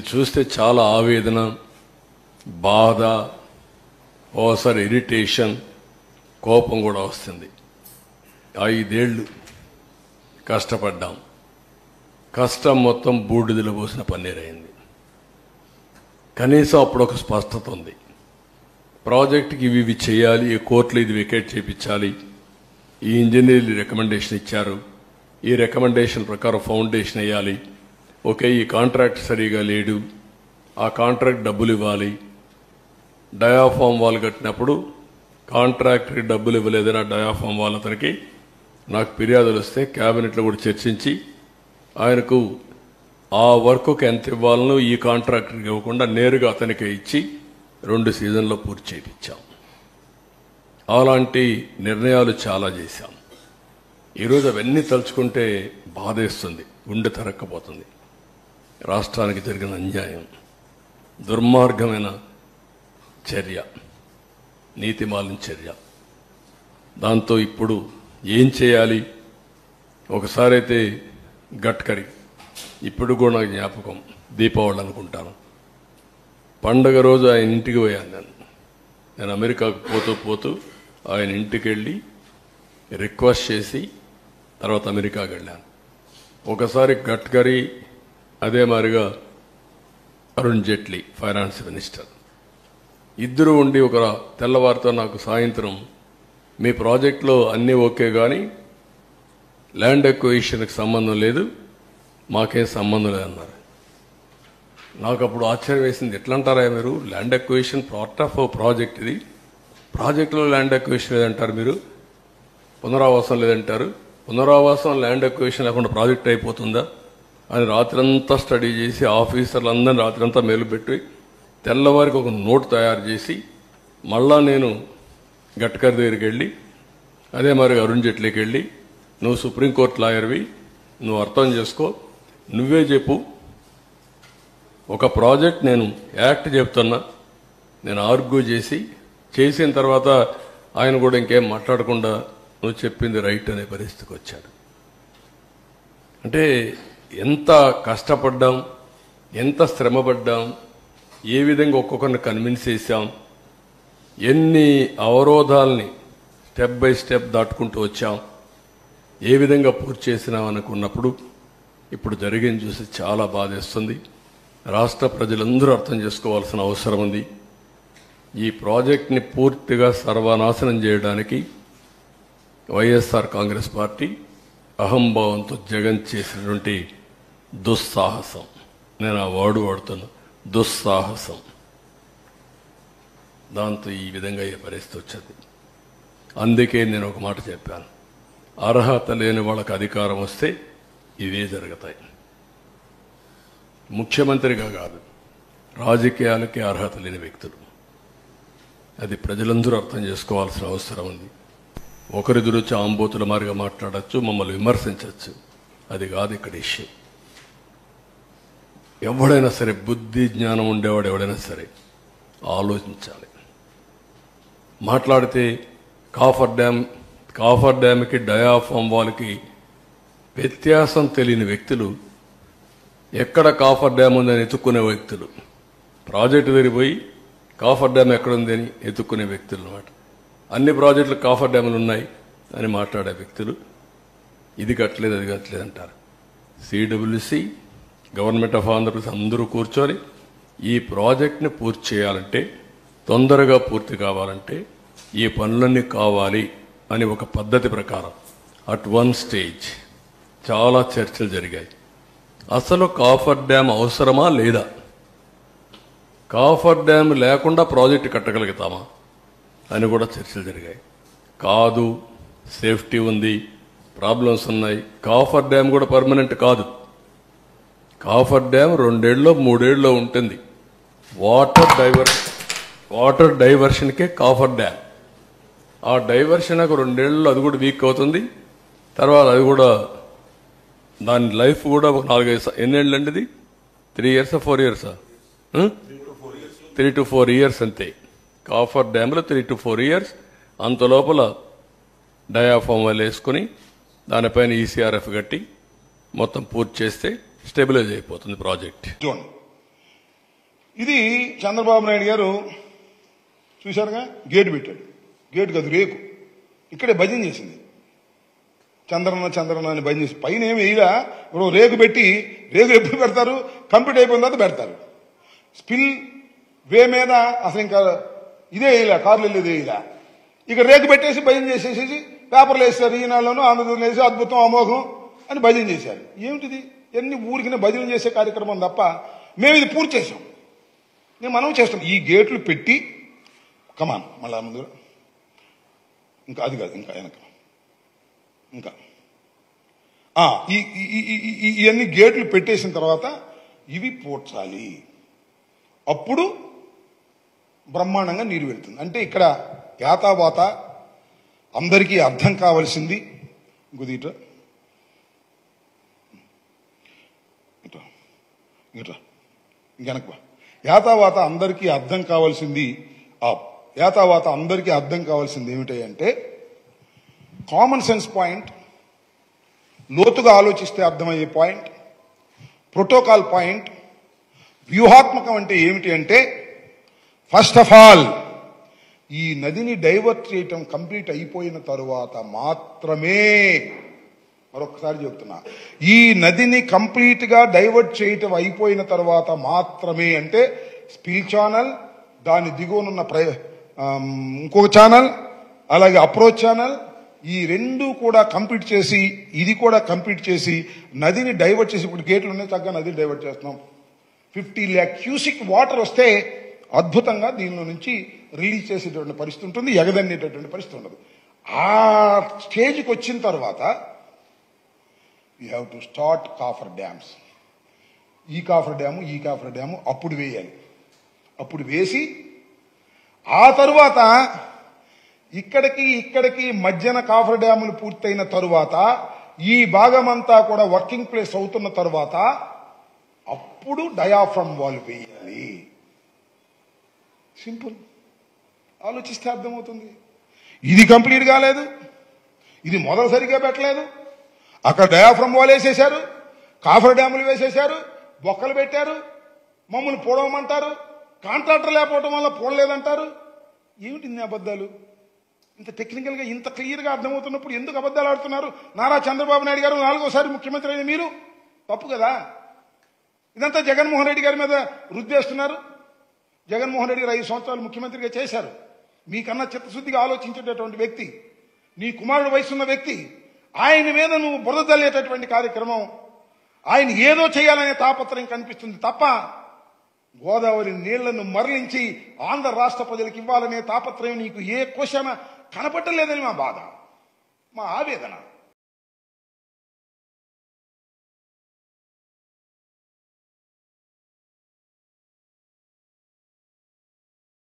చూస్తే చాలా ఆవేదన, బాధ, ఓసారి ఇరిటేషన్, కోపం కూడా వస్తుంది. 5 ఏళ్ళు కష్టపడ్డాం. కష్టం మొత్తం బూడిదలో పోసిన పన్నీరైంది. కనీసం అప్పుడు ఒక స్పష్టత ఉంది. ప్రాజెక్టుకి ఇవి చేయాలి, ఈ కోర్టులో ఇది వికెట్ చేయించాలి, ఈ ఇంజనీర్లు రికమెండేషన్ ఇచ్చారు, ఈ రికమెండేషన్ ప్రకారం ఫౌండేషన్ వేయాలి, ఓకే ఈ కాంట్రాక్ట్ సరిగా లేడు, ఆ కాంట్రాక్ట్ డబ్బులు ఇవ్వాలి, డయాఫామ్ వాల్ కట్టినప్పుడు కాంట్రాక్టర్కి డబ్బులు ఇవ్వలేదని ఆ డయాఫామ్ వాల్ అతనికి నాకు ఫిర్యాదులు వస్తే క్యాబినెట్లో కూడా చర్చించి ఆయనకు ఆ వర్క్కి ఎంత ఇవ్వాలనో ఈ కాంట్రాక్టర్కి ఇవ్వకుండా నేరుగా అతనికి ఇచ్చి 2 సీజన్లో పూర్తి చేయించాం. అలాంటి నిర్ణయాలు చాలా చేశాం. ఈరోజు అవన్నీ తలుచుకుంటే బాధేస్తుంది, గుండె తరక్కపోతుంది. రాష్ట్రానికి జరిగిన అన్యాయం, దుర్మార్గమైన చర్య, నీతిమాలిన చర్య. దాంతో ఇప్పుడు ఏం చేయాలి? ఒకసారి అయితే గడ్కరీ, ఇప్పుడు కూడా నాకు జ్ఞాపకం, దీపావళి అనుకుంటాను, పండగ రోజు ఆయన ఇంటికి పోయాను. నేను అమెరికాకు పోతూ ఆయన ఇంటికి వెళ్ళి రిక్వెస్ట్ చేసి తర్వాత అమెరికాకి వెళ్ళాను. ఒకసారి గడ్కరీ, అదే మాదిరిగా అరుణ్ జైట్లీ ఫైనాన్స్ మినిస్టర్, ఇద్దరు ఉండి ఒక తెల్లవారితో నాకు సాయంత్రం మీ ప్రాజెక్టులో అన్నీ ఓకే కానీ ల్యాండ్ ఎక్విజిషన్కి సంబంధం లేదు, మాకేం సంబంధం లేదన్నారు. నాకు అప్పుడు ఆశ్చర్యం వేసింది. ఎట్లా అంటారా మీరు? Land acquisition part of project, ఇది ప్రాజెక్టులో ల్యాండ్ ఎక్విజిషన్ లేదంటారు, మీరు పునరావాసం లేదంటారు, పునరావాసం ల్యాండ్ ఎక్విజిషన్ లేకుండా ప్రాజెక్ట్ అయిపోతుందా అని రాత్రంతా స్టడీ చేసి ఆఫీసర్లందరినీ రాత్రంతా మేలుపెట్టి తెల్లవారికి ఒక నోట్ తయారు చేసి మళ్ళా నేను గడ్కరీ దగ్గరికి వెళ్ళి అదే మరి అరుణ్ జైట్లీకి వెళ్ళి, నువ్వు సుప్రీంకోర్టు లాయర్వి, నువ్వు అర్థం చేసుకో, నువ్వే చెప్పు, ఒక ప్రాజెక్ట్ నేను యాక్ట్ చెప్తున్నా, నేను ఆర్గ్యూ చేసిన తర్వాత ఆయన కూడా ఇంకేం మాట్లాడకుండా నువ్వు చెప్పింది రైట్ అనే పరిస్థితికి వచ్చాడు. అంటే ఎంత కష్టపడ్డాం, ఎంత శ్రమపడ్డాం, ఏ విధంగా ఒక్కొక్కరిని కన్విన్స్ చేశాం, ఎన్ని అవరోధాలని స్టెప్ బై స్టెప్ దాటుకుంటూ వచ్చాం, ఏ విధంగా పూర్తి చేసినాం అనుకున్నప్పుడు ఇప్పుడు జరిగింది చూసి చాలా బాధేస్తుంది. రాష్ట్ర ప్రజలందరూ అర్థం చేసుకోవాల్సిన అవసరం ఉంది. ఈ ప్రాజెక్ట్ని పూర్తిగా సర్వనాశనం చేయడానికి వైఎస్ఆర్ కాంగ్రెస్ పార్టీ అహంభావంతో జగన్ చేసినటువంటి దుస్సాహసం, నేను ఆ వర్డ్ వాడుతున్నా, దుస్సాహసం, దాంతో ఈ విధంగా ఏ పరిస్థితి వచ్చింది. అందుకే నేను ఒక మాట చెప్పాను, అర్హత లేని వాళ్ళకి అధికారం వస్తే ఇవే జరుగుతాయి. ముఖ్యమంత్రిగా కాదు, రాజకీయాలకే అర్హత లేని వ్యక్తులు, అది ప్రజలందరూ అర్థం చేసుకోవాల్సిన అవసరం ఉంది. ఒకరిద్దరు వచ్చి ఆంబోతుల మారిగా మాట్లాడచ్చు, మమ్మల్ని విమర్శించవచ్చు, అది కాదు ఇక్కడ ఇష్యూ. ఎవడైనా సరే, బుద్ధి జ్ఞానం ఉండేవాడు ఎవడైనా సరే ఆలోచించాలి. మాట్లాడితే కాఫర్ డ్యామ్కి డయాఫామ్ వాల్కి వ్యత్యాసం తెలియని వ్యక్తులు, ఎక్కడ కాఫర్ డ్యామ్ ఉందని ఎత్తుక్కునే వ్యక్తులు, ప్రాజెక్టు తిరిగిపోయి కాఫర్ డ్యామ్ ఎక్కడుంది అని ఎత్తుక్కునే వ్యక్తులు అన్నమాట. అన్ని ప్రాజెక్టులు కాఫర్ డ్యాములు ఉన్నాయి అని మాట్లాడే వ్యక్తులు, ఇది కట్టలేదు అది కట్టలేదు అంటారు. సిడబ్ల్యూసి, గవర్నమెంట్ ఆఫ్ ఆంధ్రప్రదేశ్ అందరూ కూర్చొని ఈ ప్రాజెక్ట్ని పూర్తి చేయాలంటే, తొందరగా పూర్తి కావాలంటే ఈ పనులన్నీ కావాలి అని ఒక పద్ధతి ప్రకారం అట్ వన్ స్టేజ్ చాలా చర్చలు జరిగాయి. అసలు కాఫర్ డ్యామ్ అవసరమా లేదా, కాఫర్ డ్యామ్ లేకుండా ప్రాజెక్టు కట్టగలుగుతామా అని కూడా చర్చలు జరిగాయి. కాదు, సేఫ్టీ ఉంది, ప్రాబ్లమ్స్ ఉన్నాయి, కాఫర్ డ్యామ్ కూడా పర్మనెంట్ కాదు, కాఫర్ డ్యామ్ 2 ఏళ్ళలో 3 ఏళ్ళలో ఉంటుంది. వాటర్ డైవర్షన్కే కాఫర్ డ్యామ్. ఆ డైవర్షన్ ఒక 2 ఏళ్ళలో అది కూడా వీక్ అవుతుంది. తర్వాత అది కూడా దాని లైఫ్ కూడా ఒక 4-5 ఎన్నేళ్ళు అండి, ఇది 3 years 4 years 3 to 4 years అంతే. కాఫర్ డ్యామ్లో 3 to 4 years. అంత లోపల డయాఫామ్ వాళ్ళు వేసుకుని దానిపైన ఈసీఆర్ఎఫ్ కట్టి మొత్తం పూర్తి చేస్తే స్టెబిలైజ్ అయిపోతుంది ప్రాజెక్ట్. ఇది చంద్రబాబు నాయుడు గారు చూశారుగా, గేటు పెట్టాడు. గేటు కాదు, రేకు. ఇక్కడే భజన చేసింది. చంద్రన్న చంద్రన్న అని భజన చేసి పైన ఏమి వేయలా. ఇప్పుడు రేకు పెట్టి, రేకులు ఎప్పుడు పెడతారు? కంప్లీట్ అయిపోయిన తర్వాత పెడతారు. స్పిల్ వే మీద అసలు ఇంకా ఇదే వేయలే, కార్లు వెళ్ళేది వేయలే. ఇక రేకు పెట్టేసి భజన చేసేసి పేపర్లు వేస్తారు. ఈనాడులోనూ ఆంధ్రప్రదేశ్ వేసి అద్భుతం అమోఘం అని భజన చేశారు. ఏమిటిది? ఎన్ని ఊరికి భజన చేసే కార్యక్రమం తప్ప మేము ఇది పూర్తి చేసాం. నేను మనం చేస్తాం. ఈ గేట్లు పెట్టి కమాన్ మళ్ళా ముందు ఇంకా అది కాదు, ఇంకా వెనక ఇంకా ఇవన్నీ గేట్లు పెట్టేసిన తర్వాత ఇవి పూడ్చాలి. అప్పుడు బ్రహ్మాండంగా నీరు వెళ్తుంది. అంటే ఇక్కడ యాతావాత అందరికీ అర్థం కావలసింది గుదీట ఇంకెనక యాతావాత అందరికీ అర్థం కావాల్సింది యాతావాత అందరికీ అర్థం కావాల్సింది ఏమిటి అంటే కామన్ సెన్స్ పాయింట్, లోతుగా ఆలోచిస్తే అర్థమయ్యే పాయింట్, ప్రోటోకాల్ పాయింట్, వ్యూహాత్మకం అంటే ఏమిటి అంటే ఫస్ట్ ఆఫ్ ఆల్ ఈ నదిని డైవర్ట్ చేయటం కంప్లీట్ అయిపోయిన తరువాత మాత్రమే, మరొకసారి చెప్తున్నా, ఈ నదిని కంప్లీట్ గా డైవర్ట్ చేయటం అయిపోయిన తర్వాత మాత్రమే అంటే స్పిల్ ఛానల్, దాని దిగువనున్న ఇంకొక ఛానల్, అలాగే అప్రోచ్ ఛానల్, ఈ రెండు కూడా కంప్లీట్ చేసి ఇది కూడా కంప్లీట్ చేసి నదిని డైవర్ట్ చేసి, ఇప్పుడు గేట్లు ఉన్నాయి చక్కగా నదిని డైవర్ట్ చేస్తున్నాం. 50 lakh క్యూసిక్ వాటర్ వస్తే అద్భుతంగా దీనిలో నుంచి రిలీజ్ చేసేటటువంటి పరిస్థితి ఉంటుంది, ఎగదన్నేటటువంటి పరిస్థితి ఉండదు. ఆ స్టేజ్కి వచ్చిన తర్వాత you have to start coffer dams. ఈ కాఫర్ డ్యాము అప్పుడు వేయాలి. అప్పుడు వేసి ఆ తరువాత ఇక్కడికి మధ్యన కాఫర్ డ్యాములు పూర్తయిన తరువాత ఈ భాగమంతా కూడా వర్కింగ్ ప్లేస్ అవుతున్న తరువాత అప్పుడు డయాఫ్రమ్ వాల్ వేయాలి. సింపుల్. ఆలోచిస్తే అర్థమవుతుంది. ఇది కంప్లీట్ కాలేదు, ఇది మొదలు సరిగా పెట్టలేదు. అక్కడ డయాఫ్రమ్ వాల్ వేసేశారు, కాఫర్ డ్యాములు వేసేశారు, బొక్కలు పెట్టారు, మమ్మల్ని పోడవమంటారు, కాంట్రాక్టర్ లేకపోవడం వల్ల పోడలేదంటారు. ఏమిటి ఇన్ని అబద్ధాలు? ఇంత టెక్నికల్ గా ఇంత క్లియర్ గా అర్థమవుతున్నప్పుడు ఎందుకు అబద్ధాలు ఆడుతున్నారు? నారా చంద్రబాబు నాయుడు గారు 4వసారి ముఖ్యమంత్రి అయిన మీరు తప్పు కదా. ఇదంతా జగన్మోహన్ రెడ్డి గారి మీద రుద్దేస్తున్నారు. జగన్మోహన్ రెడ్డి గారు 5 సంవత్సరాలు ముఖ్యమంత్రిగా చేశారు. మీకన్నా చిత్తశుద్ధిగా ఆలోచించేటటువంటి వ్యక్తి, నీ కుమారుడు వయసున్న వ్యక్తి, ఆయన మీద నువ్వు బురద తల్లేటటువంటి కార్యక్రమం, ఆయన ఏదో చేయాలనే తాపత్రయం కనిపిస్తుంది తప్ప గోదావరి నీళ్లను మరలించి ఆంధ్ర రాష్ట్ర ప్రజలకు ఇవ్వాలనే తాపత్రయం నీకు ఏ క్వశ్చన్ కనపట్టలేదని మా బాధ, మా ఆవేదన.